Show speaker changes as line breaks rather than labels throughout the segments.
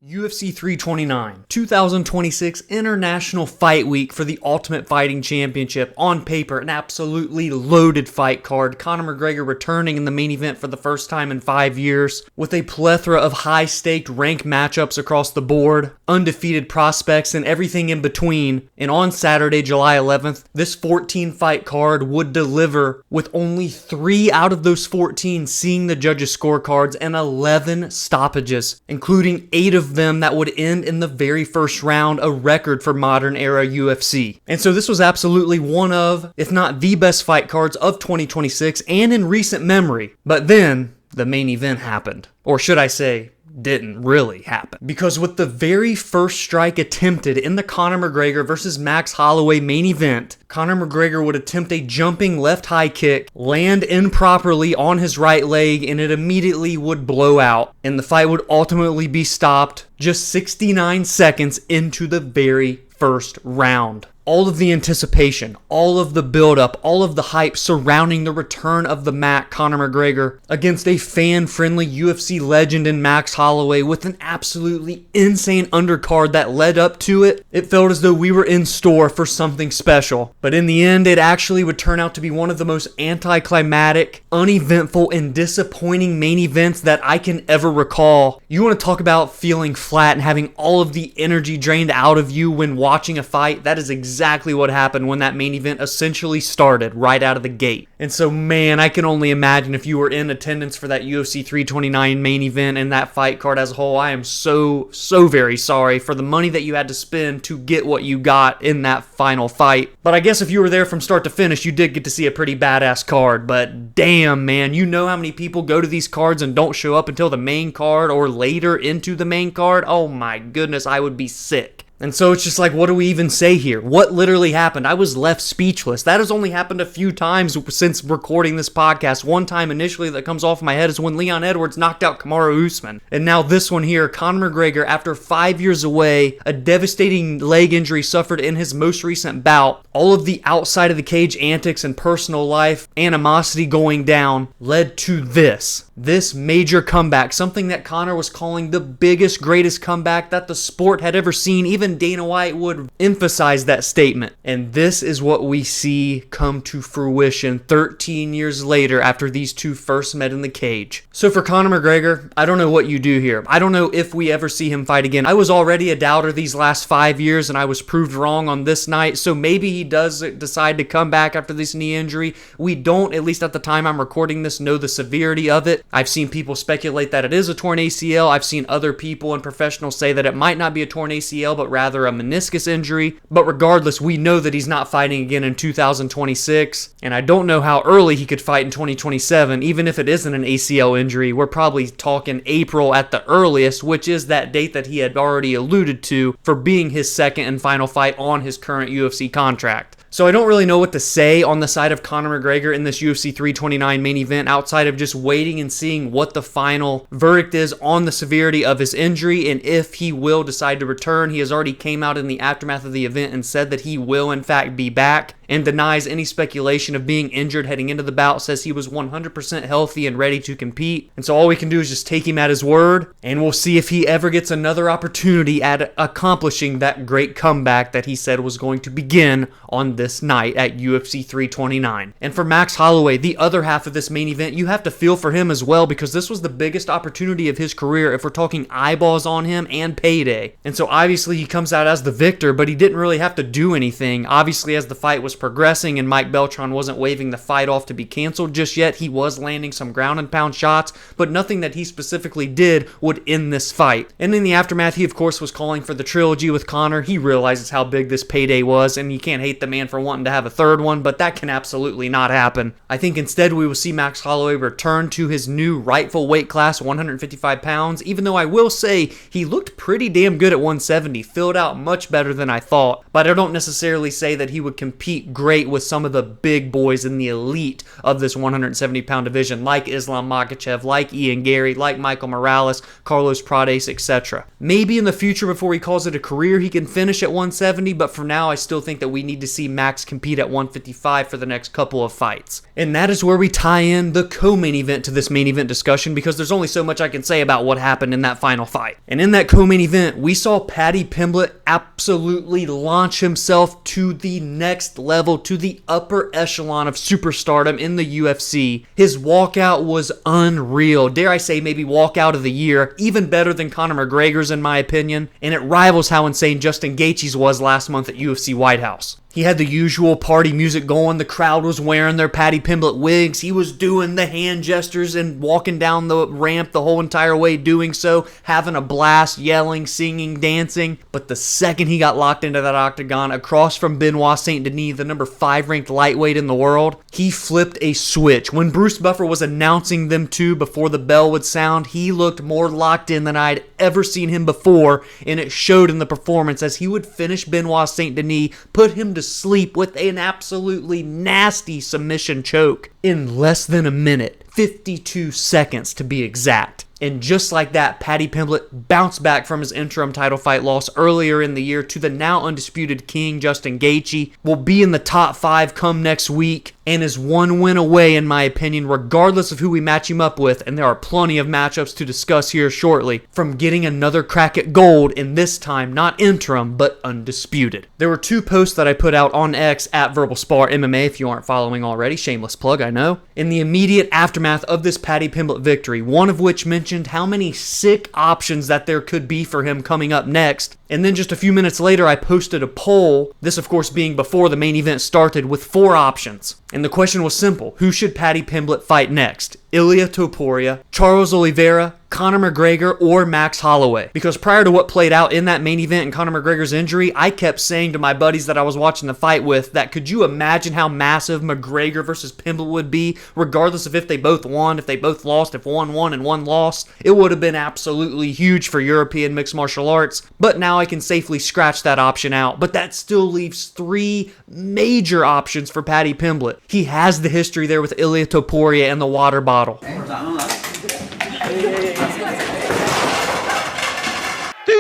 UFC 329, 2026 International Fight Week for the Ultimate Fighting Championship. On paper, an absolutely loaded fight card. Conor McGregor returning in the main event for the first time in 5 years, with a plethora of high-staked ranked matchups across the board, undefeated prospects, and everything in between. And on Saturday, July 11th, this 14-fight card would deliver, with only 3 out of those 14 seeing the judges' scorecards and 11 stoppages, including 8 of them that would end in the very first round, a record for modern era UFC. And so this was absolutely one of, if not the best fight cards of 2026 and in recent memory. But then the main event happened. Or should I say, didn't really happen. Because with the very first strike attempted in the Conor McGregor versus Max Holloway main event, Conor McGregor would attempt a jumping left high kick, land improperly on his right leg, and it immediately would blow out. And the fight would ultimately be stopped just 69 seconds into the very first round. All of the anticipation, all of the build-up, all of the hype surrounding the return of the Mac, Conor McGregor, against a fan-friendly UFC legend in Max Holloway with an absolutely insane undercard that led up to it, it felt as though we were in store for something special. But in the end, it actually would turn out to be one of the most anticlimactic, uneventful, and disappointing main events that I can ever recall. You want to talk about feeling flat and having all of the energy drained out of you when watching a fight? That is exactly what happened when that main event essentially started right out of the gate. And so, man, I can only imagine if you were in attendance for that UFC 329 main event and that fight card as a whole. I am so very sorry for the money that you had to spend to get what you got in that final fight. But I guess if you were there from start to finish, you did get to see a pretty badass card. But damn, man, you know how many people go to these cards and don't show up until the main card or later into the main card? Oh my goodness, I would be sick. And so it's just like, what do we even say here? What literally happened? I was left speechless. That has only happened a few times since recording this podcast. One time initially that comes off my head is when Leon Edwards knocked out Kamaru Usman. And now this one here, Conor McGregor, after 5 years away, a devastating leg injury suffered in his most recent bout, all of the outside of the cage antics and personal life animosity going down led to this major comeback, something that Conor was calling the biggest, greatest comeback that the sport had ever seen. Even Dana White would emphasize that statement. And this is what we see come to fruition 13 years later after these two first met in the cage. So for Conor McGregor, I don't know what you do here. I don't know if we ever see him fight again. I was already a doubter these last 5 years and I was proved wrong on this night. So maybe he does decide to come back after this knee injury. We don't, at least at the time I'm recording this, know the severity of it. I've seen people speculate that it is a torn ACL. I've seen other people and professionals say that it might not be a torn ACL, but rather a meniscus injury. But regardless, we know that he's not fighting again in 2026. And I don't know how early he could fight in 2027. Even if it isn't an ACL injury, we're probably talking April at the earliest, which is that date that he had already alluded to for being his second and final fight on his current UFC contract. So I don't really know what to say on the side of Conor McGregor in this UFC 329 main event outside of just waiting and seeing what the final verdict is on the severity of his injury and if he will decide to return. He has already came out in the aftermath of the event and said that he will in fact be back and denies any speculation of being injured heading into the bout, says he was 100% healthy and ready to compete. And so all we can do is just take him at his word, and we'll see if he ever gets another opportunity at accomplishing that great comeback that he said was going to begin on this night at UFC 329. And for Max Holloway, the other half of this main event, you have to feel for him as well because this was the biggest opportunity of his career if we're talking eyeballs on him and payday. And so obviously he comes out as the victor, but he didn't really have to do anything. Obviously, as the fight was progressing and Mike Beltran wasn't waving the fight off to be canceled just yet, he was landing some ground and pound shots, but nothing that he specifically did would end this fight. And in the aftermath, he of course was calling for the trilogy with Conor. He realizes how big this payday was, and you can't hate the man for wanting to have a third one, but that can absolutely not happen. I think instead we will see Max Holloway return to his new rightful weight class, 155 pounds, even though I will say he looked pretty damn good at 170, filled out much better than I thought, but I don't necessarily say that he would compete compete great with some of the big boys in the elite of this 170-pound division, like Islam Makhachev, like Ian Gary, like Michael Morales, Carlos Prades, etc. Maybe in the future, before he calls it a career, he can finish at 170, but for now, I still think that we need to see Max compete at 155 for the next couple of fights. And that is where we tie in the co-main event to this main event discussion, because there's only so much I can say about what happened in that final fight. And in that co-main event, we saw Paddy Pimblett absolutely launch himself to the next level, to the upper echelon of superstardom in the UFC. His walkout was unreal. Dare I say maybe walkout of the year, even better than Conor McGregor's in my opinion, and it rivals how insane Justin Gaethje's was last month at UFC White House. He had the usual party music going. The crowd was wearing their Paddy Pimblett wigs. He was doing the hand gestures and walking down the ramp the whole entire way doing so, having a blast, yelling, singing, dancing. But the second he got locked into that octagon across from Benoit Saint Denis, the number 5 ranked lightweight in the world, he flipped a switch. When Bruce Buffer was announcing them two before the bell would sound, he looked more locked in than I'd ever seen him before, and it showed in the performance as he would finish Benoit Saint Denis, put him to sleep with an absolutely nasty submission choke in less than a minute, 52 seconds to be exact. And just like that, Paddy Pimblett bounced back from his interim title fight loss earlier in the year to the now undisputed king, Justin Gaethje. Will be in the top 5 come next week and is one win away, in my opinion, regardless of who we match him up with, and there are plenty of matchups to discuss here shortly, from getting another crack at gold, and this time not interim, but undisputed. There were 2 posts that I put out on X at VerbalSpar MMA, if you aren't following already. Shameless plug, I know. In the immediate aftermath of this Paddy Pimblett victory, one of which mentioned how many sick options that there could be for him coming up next. And then just a few minutes later, I posted a poll, this of course being before the main event started, with 4 options. And the question was simple: who should Paddy Pimblett fight next? Ilia Topuria, Charles Oliveira, Conor McGregor, or Max Holloway? Because prior to what played out in that main event and Conor McGregor's injury, I kept saying to my buddies that I was watching the fight with that could you imagine how massive McGregor versus Pimblett would be, regardless of if they both won, if they both lost, if one won and one lost. It would have been absolutely huge for European mixed martial arts, but now I can safely scratch that option out. But that still leaves 3 major options for Paddy Pimblett. He has the history there with Ilia Topuria and the water bottle. Do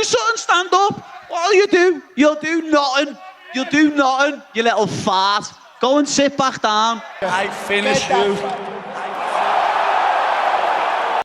something, stand up. What'll you do? You'll do nothing. You'll do nothing, you little fart. Go and sit back down. I finish you.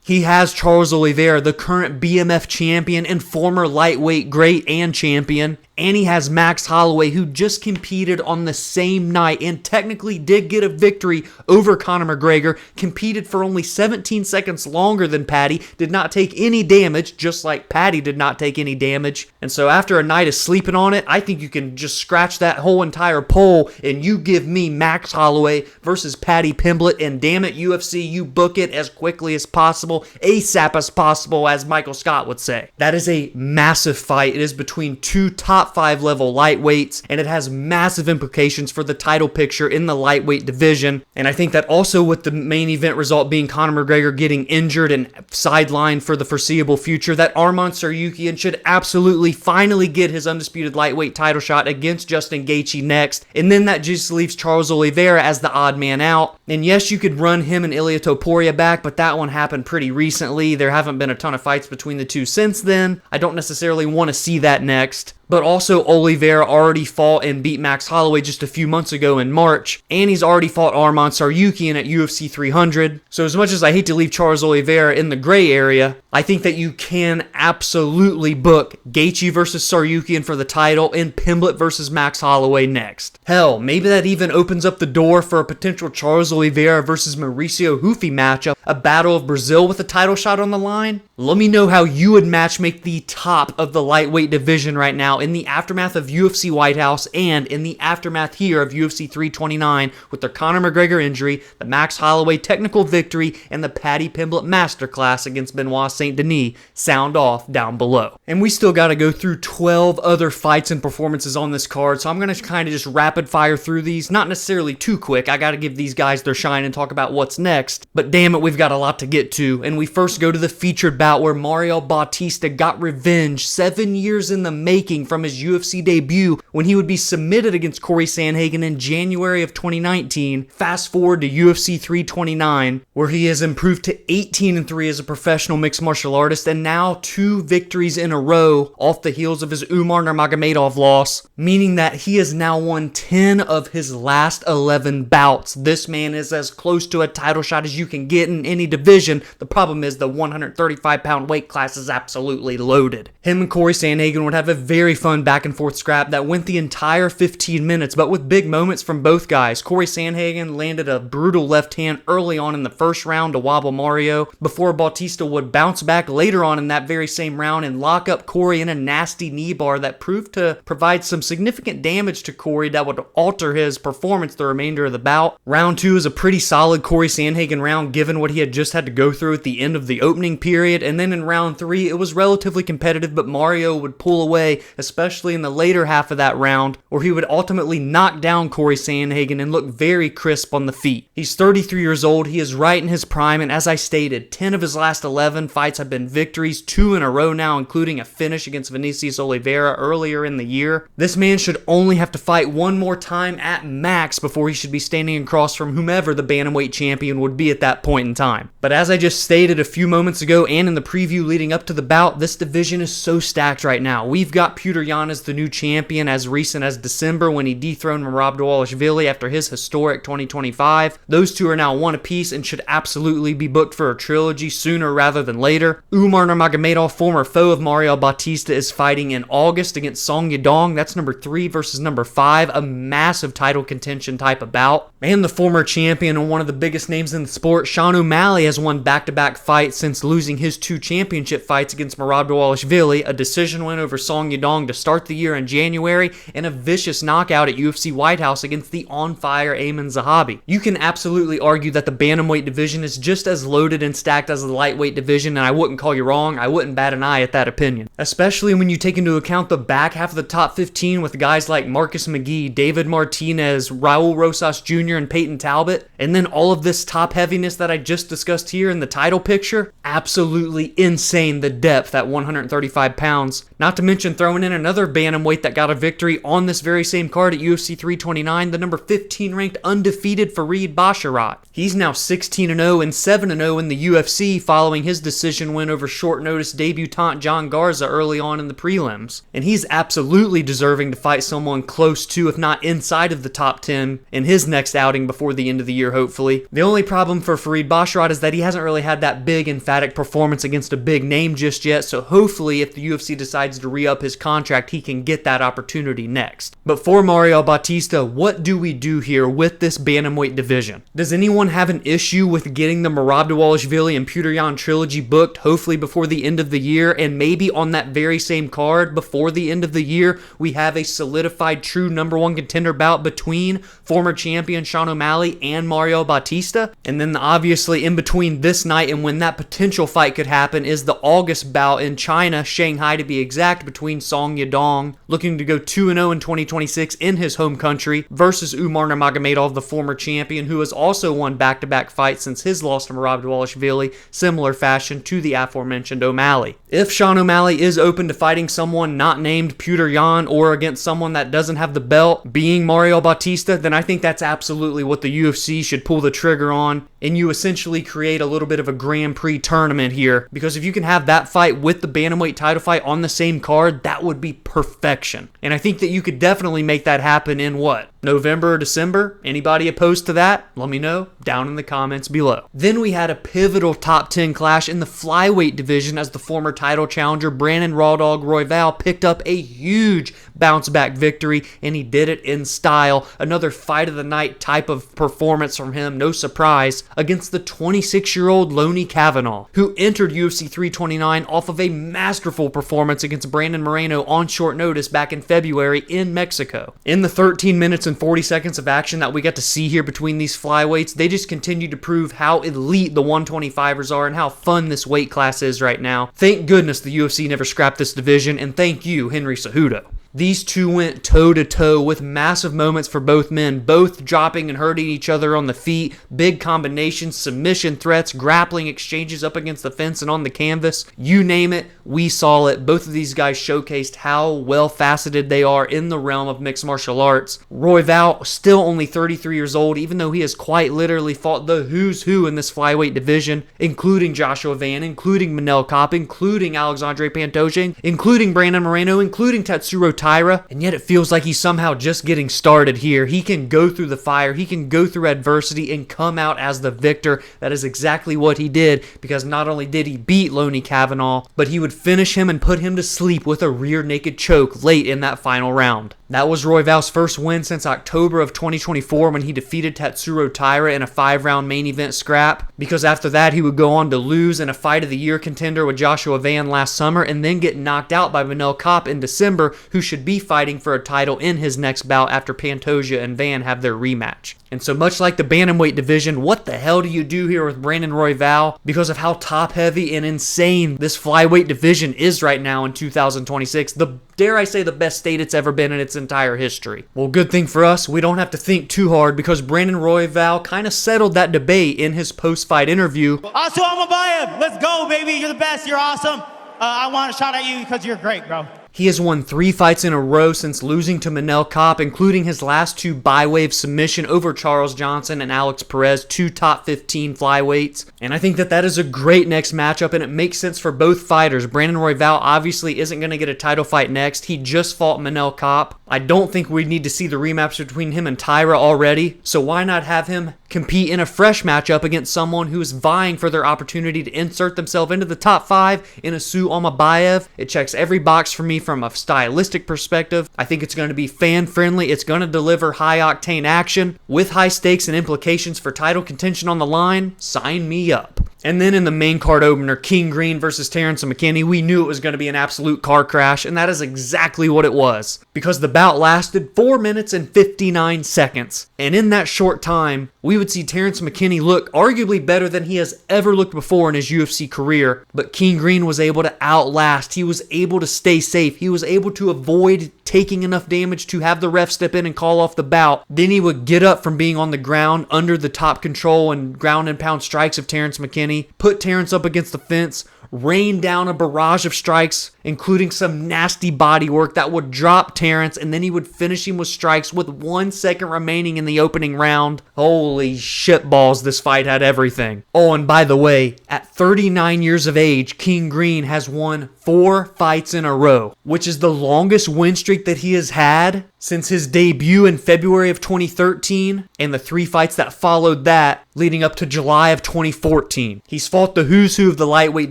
He has Charles Oliveira, the current BMF champion and former lightweight great and champion. And he has Max Holloway, who just competed on the same night and technically did get a victory over Conor McGregor, competed for only 17 seconds longer than Paddy, did not take any damage, just like Paddy did not take any damage. And so after a night of sleeping on it, I think you can just scratch that whole entire poll and you give me Max Holloway versus Paddy Pimblett, and damn it, UFC, you book it as quickly as possible, ASAP as possible, as Michael Scott would say. That is a massive fight. It is between 2 top 5 level lightweights, and it has massive implications for the title picture in the lightweight division. And I think that also with the main event result being Conor McGregor getting injured and sidelined for the foreseeable future, that Arman Tsarukyan should absolutely finally get his undisputed lightweight title shot against Justin Gaethje next. And then that just leaves Charles Oliveira as the odd man out. And yes, you could run him and Ilia Topuria back, but that one happened pretty recently. There haven't been a ton of fights between the two since then. I don't necessarily want to see that next. But also, Oliveira already fought and beat Max Holloway just a few months ago in March, and he's already fought Arman Tsarukyan at UFC 300. So as much as I hate to leave Charles Oliveira in the gray area, I think that you can absolutely book Gaethje versus Tsarukyan for the title and Pimblett versus Max Holloway next. Hell, maybe that even opens up the door for a potential Charles Oliveira versus Mauricio Hufi matchup, a battle of Brazil with a title shot on the line. Let me know how you would matchmake the top of the lightweight division right now in the aftermath of UFC White House and in the aftermath here of UFC 329 with the Conor McGregor injury, the Max Holloway technical victory, and the Paddy Pimblett masterclass against Benoit Saint Denis. Sound off down below. And we still got to go through 12 other fights and performances on this card, so I'm going to kind of just rapid fire through these, not necessarily too quick. I got to give these guys their shine and talk about what's next, but damn it, we've got a lot to get to. And we first go to the featured bout where Mario Bautista got revenge 7 years in the making from his UFC debut when he would be submitted against Cory Sandhagen in January of 2019. Fast forward to UFC 329, where he has improved to 18-3 as a professional mixed martial artist, and now 2 victories in a row off the heels of his Umar Nurmagomedov loss, meaning that he has now won 10 of his last 11 bouts. This man is as close to a title shot as you can get in any division. The problem is the 135-pound weight class is absolutely loaded. Him and Cory Sandhagen would have a very fun back and forth scrap that went the entire 15 minutes, but with big moments from both guys. Cory Sandhagen landed a brutal left hand early on in the first round to wobble Mario, before Bautista would bounce back later on in that very same round and lock up Cory in a nasty knee bar that proved to provide some significant damage to Cory that would alter his performance the remainder of the bout. Round 2 is a pretty solid Cory Sandhagen round given what he had just had to go through at the end of the opening period, and then in round 3 it was relatively competitive, but Mario would pull away, especially in the later half of that round, where he would ultimately knock down Cory Sandhagen and look very crisp on the feet. He's 33 years old, he is right in his prime, and as I stated, 10 of his last 11 fights have been victories, 2 in a row now, including a finish against Vinicius Oliveira earlier in the year. This man should only have to fight one more time at max before he should be standing across from whomever the bantamweight champion would be at that point in time. But as I just stated a few moments ago and in the preview leading up to the bout, this division is so stacked right now. We've got Petr Yan as the new champion as recent as December when he dethroned Merab Dvalishvili after his historic 2025. Those two are now one apiece and should absolutely be booked for a trilogy sooner rather than later. Umar Nurmagomedov, former foe of Mario Bautista, is fighting in August against Song Yadong. That's number 3 versus number 5, a massive title contention type of bout. And the former champion and one of the biggest names in the sport, Sean O'Malley, has won back-to-back fights since losing his 2 championship fights against Merab Dvalishvili, a decision win over Song Yadong to start the year in January, and a vicious knockout at UFC White House against the on-fire Ayman Zahabi. You can absolutely argue that the bantamweight division is just as loaded and stacked as the lightweight division, and I wouldn't call you wrong. I wouldn't bat an eye at that opinion. Especially when you take into account the back half of the top 15 with guys like Marcus McGee, David Martinez, Raul Rosas Jr., and Peyton Talbot, and then all of this top heaviness that I just discussed here in the title picture. Absolutely insane, the depth at 135 pounds. Not to mention throwing in another bantamweight that got a victory on this very same card at UFC 329, the number 15 ranked undefeated Farid Basharat. He's now 16-0 and 7-0 in the UFC following his decision win over short notice debutant John Garza early on in the prelims. And he's absolutely deserving to fight someone close to, if not inside of the top 10 in his next outing before the end of the year, hopefully. The only problem for Farid Basharat is that he hasn't really had that big emphatic performance against a big name just yet, so hopefully if the UFC decides to re-up his contract, he can get that opportunity next. But for Mario Bautista, what do we do here with this bantamweight division? Does anyone have an issue with getting the Merab Dvalishvili and Petr Yan trilogy booked hopefully before the end of the year, and maybe on that very same card before the end of the year we have a solidified true number 1 contender bout between former champion Sean O'Malley and Mario Bautista? And then obviously in between this night and when that potential fight could happen is the August bout in China, Shanghai to be exact, between Song Yadong, looking to go 2-0 in 2026 in his home country, versus Umar Nurmagomedov, the former champion, who has also won back-to-back fights since his loss to Merab Dvalishvili, similar fashion to the aforementioned O'Malley. If Sean O'Malley is open to fighting someone not named Petr Yan or against someone that doesn't have the belt, being Mario Bautista, then I think that's absolutely what the UFC should pull the trigger on, and you essentially create a little bit of a Grand Prix tournament here, because if you can have that fight with the bantamweight title fight on the same card, that would be perfection. And I think that you could definitely make that happen in what? November or December? Anybody opposed to that? Let me know down in the comments below. Then we had a pivotal top 10 clash in the flyweight division as the former title challenger Brandon Raw Dog Royval picked up a huge bounce back victory, and he did it in style. Another fight of the night type of performance from him, no surprise, against the 26-year-old Lone'er Kavanagh, who entered UFC 329 off of a masterful performance against Brandon Moreno on short notice back in February in Mexico. In the 13 minutes and 40 seconds of action that we got to see here between these flyweights, they just continue to prove how elite the 125ers are and how fun this weight class is right now. Thank goodness the UFC never scrapped this division, and thank you, Henry Cejudo. These two went toe-to-toe with massive moments for both men, both dropping and hurting each other on the feet, big combinations, submission threats, grappling exchanges up against the fence and on the canvas. You name it, we saw it. Both of these guys showcased how well-faceted they are in the realm of mixed martial arts. Royval, still only 33 years old, even though he has quite literally fought the who's who in this flyweight division, including Joshua Van, including Manel Kape, including Alexandre Pantoja, including Brandon Moreno, including Tatsuro Taira, and yet it feels like he's somehow just getting started here. He can go through the fire, he can go through adversity and come out as the victor. That is exactly what he did, because not only did he beat Lone'er Kavanagh, but he would finish him and put him to sleep with a rear naked choke late in that final round. That was Royval's first win since October of 2024 when he defeated Tatsuro Taira in a 5-round main event scrap, because after that he would go on to lose in a Fight of the Year contender with Joshua Van last summer and then get knocked out by Manel Kape in December, who should be fighting for a title in his next bout after Pantoja and Van have their rematch. And so much like the bantamweight division, what the hell do you do here with Brandon Royval? Because of how top heavy and insane this flyweight division is right now in 2026. Dare I say, the best state it's ever been in its entire history. Well, good thing for us, we don't have to think too hard, because Brandon Royval kind of settled that debate in his post-fight interview.
Asu Amabayev, let's go, baby. You're the best. You're awesome. I want a shot at you because you're great, bro.
He has won 3 fights in a row since losing to Manel Kape, including his last 2 by-wave submission over Charles Johnson and Alex Perez, 2 top 15 flyweights. And I think that is a great next matchup, and it makes sense for both fighters. Brandon Royval obviously isn't going to get a title fight next. He just fought Manel Kape. I don't think we need to see the rematch between him and Taira already, so why not have him compete in a fresh matchup against someone who is vying for their opportunity to insert themselves into the top 5 in Asu Amabayev? It checks every box for me from a stylistic perspective. I think it's going to be fan-friendly. It's going to deliver high-octane action with high stakes and implications for title contention on the line. Sign me up. And then in the main card opener, King Green versus Terrence McKinney, we knew it was going to be an absolute car crash, and that is exactly what it was. Because the bout lasted 4 minutes and 59 seconds. And in that short time, we would see Terrence McKinney look arguably better than he has ever looked before in his UFC career. But King Green was able to outlast. He was able to stay safe. He was able to avoid taking enough damage to have the ref step in and call off the bout. Then he would get up from being on the ground under the top control and ground and pound strikes of Terrence McKinney, put Terrence up against the fence, rain down a barrage of strikes, including some nasty body work that would drop Terrence, and then he would finish him with strikes with 1 second remaining in the opening round. Holy shitballs, this fight had everything. Oh, and by the way, at 39 years of age, King Green has won 4 fights in a row, which is the longest win streak that he has had since his debut in February of 2013 and the 3 fights that followed that leading up to July of 2014. He's fought the who's who of the lightweight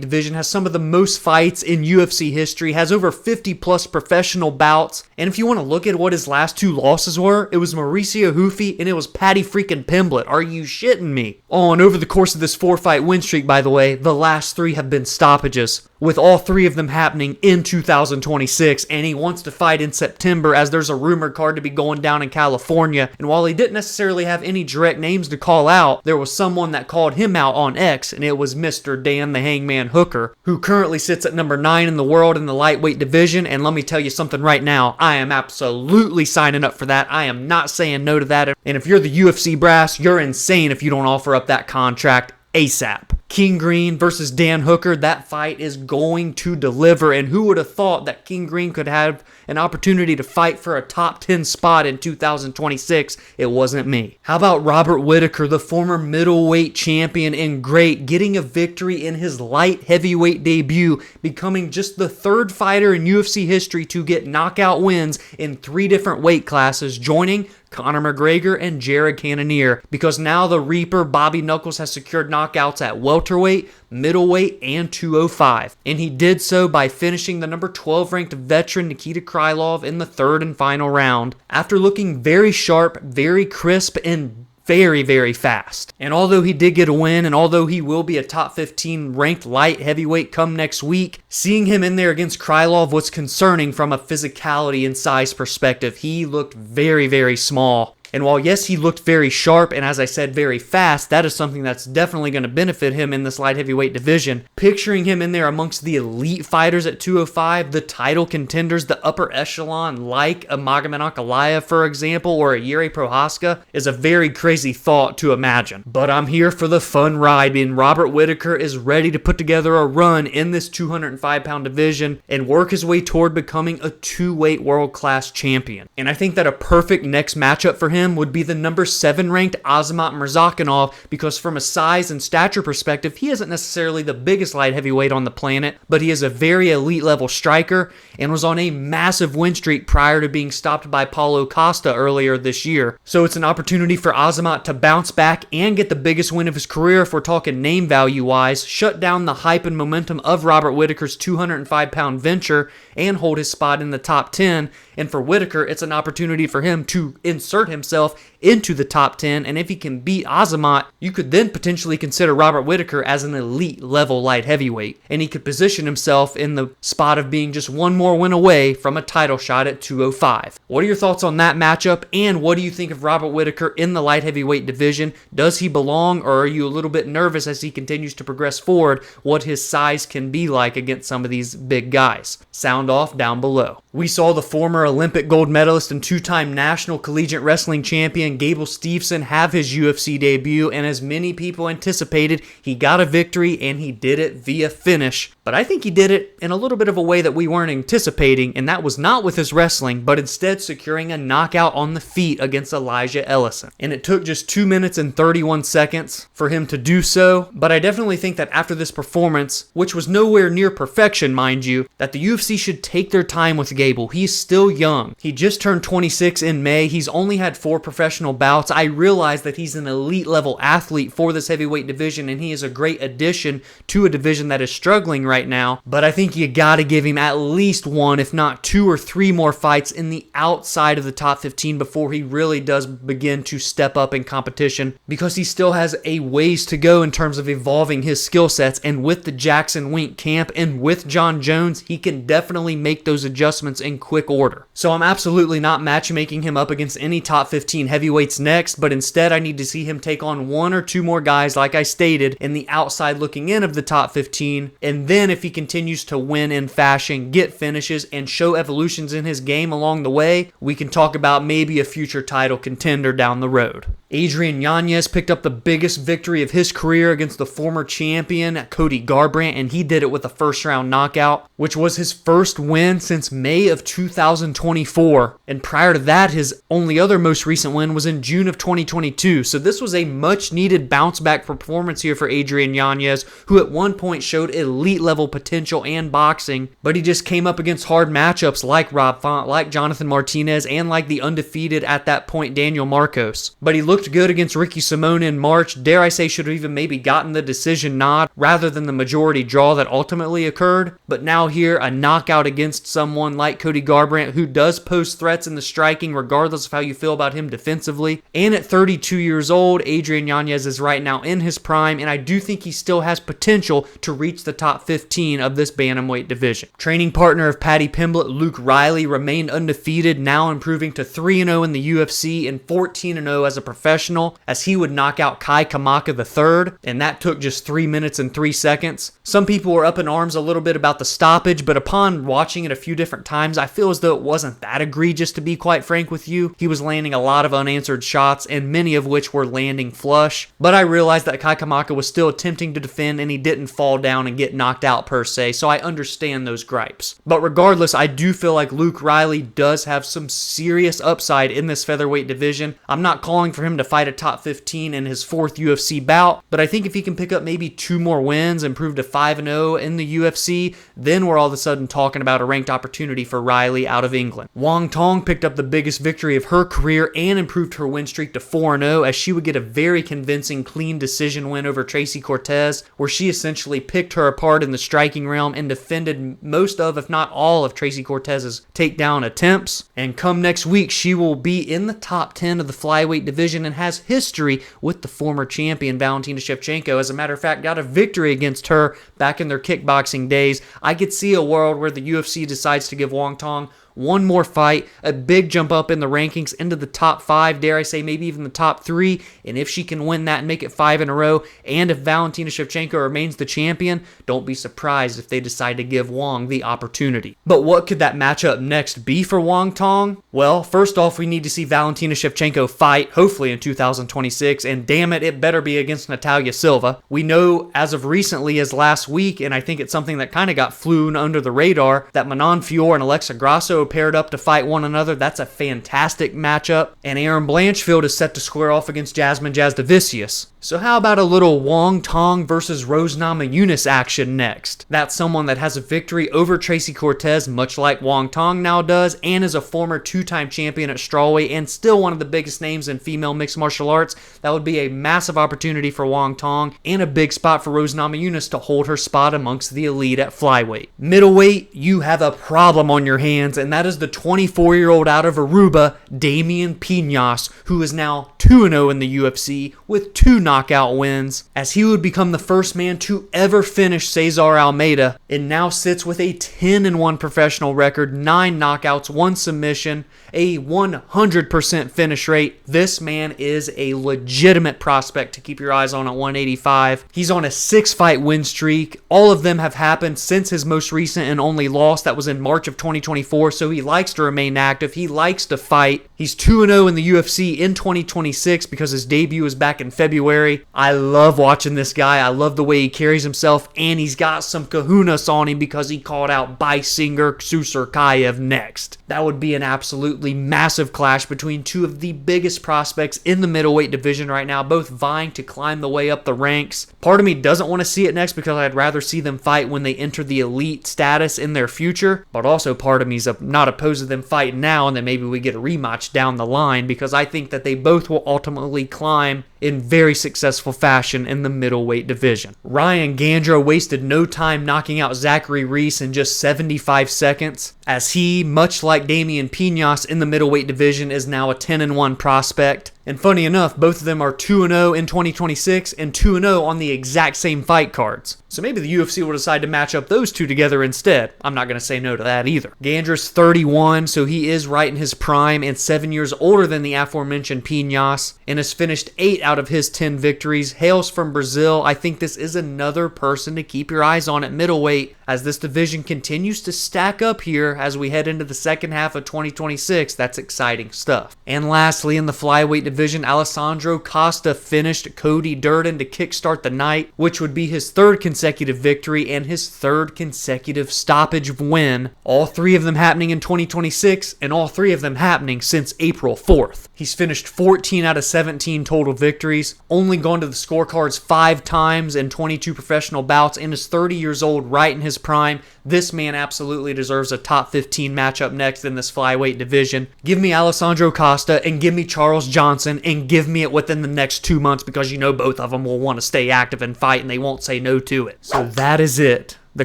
division, has some of the most fights in UFC history, has over 50 plus professional bouts, and if you want to look at what his last 2 losses were, it was Mauricio Hufi and it was Paddy freaking Pimblett. Are you shitting me? Oh, and over the course of this 4-fight win streak, by the way, the last 3 have been stoppages, with all 3 of them happening in 2026, and he wants to fight in September as there's a rumored card to be going down in California. And while he didn't necessarily have any direct names to call out, there was someone that called him out on X, and it was Mr. Dan the Hangman Hooker, who currently sits at number 9 in the world in the lightweight division. And let me tell you something right now, I am absolutely signing up for that. I am not saying no to that. And if you're the UFC brass, you're insane if you don't offer up that contract ASAP. King Green versus Dan Hooker, that fight is going to deliver, and who would have thought that King Green could have an opportunity to fight for a top 10 spot in 2026? It wasn't me. How about Robert Whittaker, the former middleweight champion and great, getting a victory in his light heavyweight debut, becoming just the 3rd fighter in UFC history to get knockout wins in 3 different weight classes, joining Conor McGregor and Jared Cannonier, because now the Reaper Bobby Knuckles has secured knockouts at welterweight, middleweight, and 205. And he did so by finishing the number 12 ranked veteran Nikita Krylov in the 3rd and final round, after looking very sharp, very crisp, and very, very fast. And although he did get a win, and although he will be a top 15 ranked light heavyweight come next week, seeing him in there against Krylov was concerning from a physicality and size perspective. He looked very, very small. And while yes, he looked very sharp and as I said, very fast, that is something that's definitely going to benefit him in this light heavyweight division. Picturing him in there amongst the elite fighters at 205, the title contenders, the upper echelon like a Magomed Ankalaev, for example, or a Jiri Prochazka is a very crazy thought to imagine. But I'm here for the fun ride, and Robert Whittaker is ready to put together a run in this 205-pound division and work his way toward becoming a two-weight world-class champion. And I think that a perfect next matchup for him would be the number 7 ranked Azamat Murzakanov, because from a size and stature perspective, he isn't necessarily the biggest light heavyweight on the planet, but he is a very elite level striker and was on a massive win streak prior to being stopped by Paulo Costa earlier this year. So it's an opportunity for Azamat to bounce back and get the biggest win of his career if we're talking name value wise, shut down the hype and momentum of Robert Whittaker's 205-pound venture and hold his spot in the top 10. And for Whittaker, it's an opportunity for him to insert himself into the top 10, and if he can beat Azamat, you could then potentially consider Robert Whittaker as an elite level light heavyweight, and he could position himself in the spot of being just one more win away from a title shot at 205. What are your thoughts on that matchup, and what do you think of Robert Whittaker in the light heavyweight division? Does he belong, or are you a little bit nervous as he continues to progress forward what his size can be like against some of these big guys? Sound off down below. We saw the former Olympic gold medalist and two-time national collegiate wrestling champion Gable Steveson have his UFC debut, and as many people anticipated, he got a victory and he did it via finish. But I think he did it in a little bit of a way that we weren't anticipating, and that was not with his wrestling, but instead securing a knockout on the feet against Elijah Ellison. And it took just 2 minutes and 31 seconds for him to do so, but I definitely think that after this performance, which was nowhere near perfection, mind you, that the UFC should take their time with Gable. He's still young. He just turned 26 in May. He's only had 4 professional bouts. I realize that he's an elite level athlete for this heavyweight division, and he is a great addition to a division that is struggling right now, but I think you gotta give him at least 1, if not 2 or 3 more fights in the outside of the top 15 before he really does begin to step up in competition, because he still has a ways to go in terms of evolving his skill sets, and with the Jackson Wink camp and with John Jones, he can definitely make those adjustments in quick order. So I'm absolutely not matchmaking him up against any top 15 heavyweights next, but instead I need to see him take on 1 or 2 more guys, like I stated, in the outside looking in of the top 15, and then if he continues to win in fashion, get finishes, and show evolutions in his game along the way, we can talk about maybe a future title contender down the road. Adrian Yanez picked up the biggest victory of his career against the former champion Cody Garbrandt, and he did it with a first-round knockout, which was his first win since May of 2024. And prior to that, his only other most recent win was in June of 2022. So this was a much-needed bounce-back performance here for Adrian Yanez, who at one point showed elite-level potential and boxing, but he just came up against hard matchups like Rob Font, like Jonathan Martinez, and like the undefeated at that point Daniel Marcos. But he looked good against Ricky Simone in March. Dare I say, should have even maybe gotten the decision nod rather than the majority draw that ultimately occurred. But now here, a knockout against someone like Cody Garbrandt, who does pose threats in the striking regardless of how you feel about him defensively. And at 32 years old, Adrian Yanez is right now in his prime, and I do think he still has potential to reach the top 15 of this bantamweight division. Training partner of Paddy Pimblett, Luke Riley, remained undefeated, now improving to 3-0 in the UFC and 14-0 as a professional, as he would knock out Kai Kamaka III, and that took just 3 minutes and 3 seconds. Some people were up in arms a little bit about the stoppage, but upon watching it a few different times, I feel as though it wasn't that egregious, to be quite frank with you. He was landing a lot of unanswered shots, and many of which were landing flush, but I realized that Kai Kamaka was still attempting to defend, and he didn't fall down and get knocked out per se, so I understand those gripes. But regardless, I do feel like Luke Riley does have some serious upside in this featherweight division. I'm not calling for him to fight a top 15 in his 4th UFC bout, but I think if he can pick up maybe 2 more wins and prove to 5-0 in the UFC, then we're all of a sudden talking about a ranked opportunity for Riley out of England. Wang Tong picked up the biggest victory of her career and improved her win streak to 4-0, as she would get a very convincing clean decision win over Tracy Cortez, where she essentially picked her apart in the striking realm and defended most of, if not all, of Tracy Cortez's takedown attempts. And come next week, she will be in the top 10 of the flyweight division and has history with the former champion Valentina Shevchenko. As a matter of fact, got a victory against her back in their kickboxing days. I could see a world where the UFC decides to give Wang Tong one more fight, a big jump up in the rankings into the top 5, dare I say maybe even the top 3, and if she can win that and make it 5 in a row, and if Valentina Shevchenko remains the champion, don't be surprised if they decide to give Wong the opportunity. But what could that matchup next be for Wong Tong? Well, first off, we need to see Valentina Shevchenko fight, hopefully in 2026, and damn it better be against Natalia Silva. We know as of recently as last week, and I think it's something that kind of got flown under the radar, that Manon Fior and Alexa Grasso paired up to fight one another. That's a fantastic matchup. And Erin Blanchfield is set to square off against Jasmine Jasudavicius. So how about a little Wong Tong versus Rose Namajunas action next? That's someone that has a victory over Tracy Cortez, much like Wong Tong now does, and is a former 2-time champion at strawweight and still one of the biggest names in female mixed martial arts. That would be a massive opportunity for Wong Tong and a big spot for Rose Namajunas to hold her spot amongst the elite at flyweight. Middleweight, you have a problem on your hands, and that is the 24-year-old out of Aruba, Damian Piñas, who is now 2-0 in the UFC with 2 knockout wins, as he would become the first man to ever finish Cesar Almeida, and now sits with a 10-1 professional record, 9 knockouts, 1 submission, a 100% finish rate. This man is a legitimate prospect to keep your eyes on at 185. He's on a 6-fight win streak. All of them have happened since his most recent and only loss. That was in March of 2024, so he likes to remain active. He likes to fight. He's 2-0 in the UFC in 2026 because his debut was back in February. I love watching this guy. I love the way he carries himself, and he's got some kahunas on him because he called out Baisinger Susurkayev next. That would be an absolutely massive clash between two of the biggest prospects in the middleweight division right now, both vying to climb the way up the ranks. Part of me doesn't want to see it next because I'd rather see them fight when they enter the elite status in their future, but also part of me is not opposed to them fighting now and then maybe we get a rematch down the line, because I think that they both will ultimately climb in very successful fashion in the middleweight division. Ryan Gandro wasted no time knocking out Zachary Reese in just 75 seconds, as he, much like Damian Piñas in the middleweight division, is now a 10-1 prospect. And funny enough, both of them are 2-0 in 2026 and 2-0 on the exact same fight cards. So maybe the UFC will decide to match up those two together instead. I'm not going to say no to that either. Gandro's 31, so he is right in his prime and 7 years older than the aforementioned Piñas, and has finished 8 out of his 10 victories. Hails from Brazil. I think this is another person to keep your eyes on at middleweight, as this division continues to stack up here as we head into the second half of 2026. That's exciting stuff. And lastly, in the flyweight division, Alessandro Costa finished Cody Durden to kickstart the night, which would be his 3rd consecutive victory and his 3rd consecutive stoppage win. All 3 of them happening in 2026, and all 3 of them happening since April 4th. He's finished 14 out of 17 total victories, only gone to the scorecards 5 times in 22 professional bouts, and is 30 years old, right in his prime. This man absolutely deserves a top 15 matchup next in this flyweight division. Give me Alessandro Costa and give me Charles Johnson, and give me it within the next 2 months, because you know both of them will want to stay active and fight and they won't say no to it. So that is it. The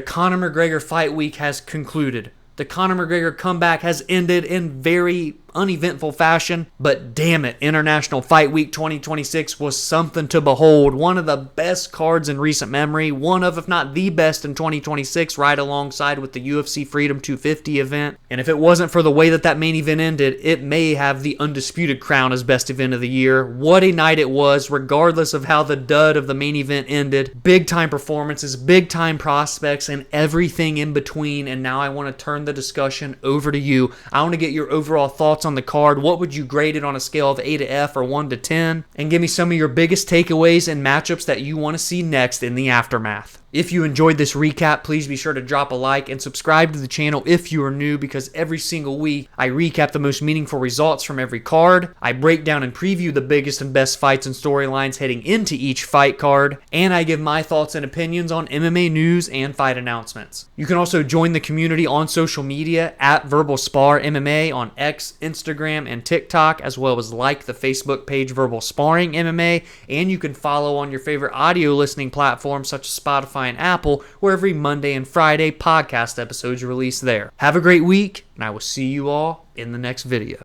Conor McGregor fight week has concluded. The Conor McGregor comeback has ended in very uneventful fashion, but damn it, International Fight Week 2026 was something to behold. One of the best cards in recent memory, one of, if not the best in 2026, right alongside with the UFC Freedom 250 event. And if it wasn't for the way that main event ended, it may have the undisputed crown as best event of the year. What a night it was, regardless of how the dud of the main event ended. Big time performances, big time prospects, and everything in between. And now I want to turn the discussion over to you. I want to get your overall thoughts on the card. What would you grade it on a scale of A to F or 1 to 10? And give me some of your biggest takeaways and matchups that you want to see next in the aftermath. If you enjoyed this recap, please be sure to drop a like and subscribe to the channel if you are new, because every single week I recap the most meaningful results from every card. I break down and preview the biggest and best fights and storylines heading into each fight card, and I give my thoughts and opinions on MMA news and fight announcements. You can also join the community on social media at Verbal Spar MMA on X, Instagram, and TikTok, as well as like the Facebook page Verbal Sparring MMA, and you can follow on your favorite audio listening platforms such as Spotify and Apple, where every Monday and Friday podcast episodes are released there. Have a great week, and I will see you all in the next video.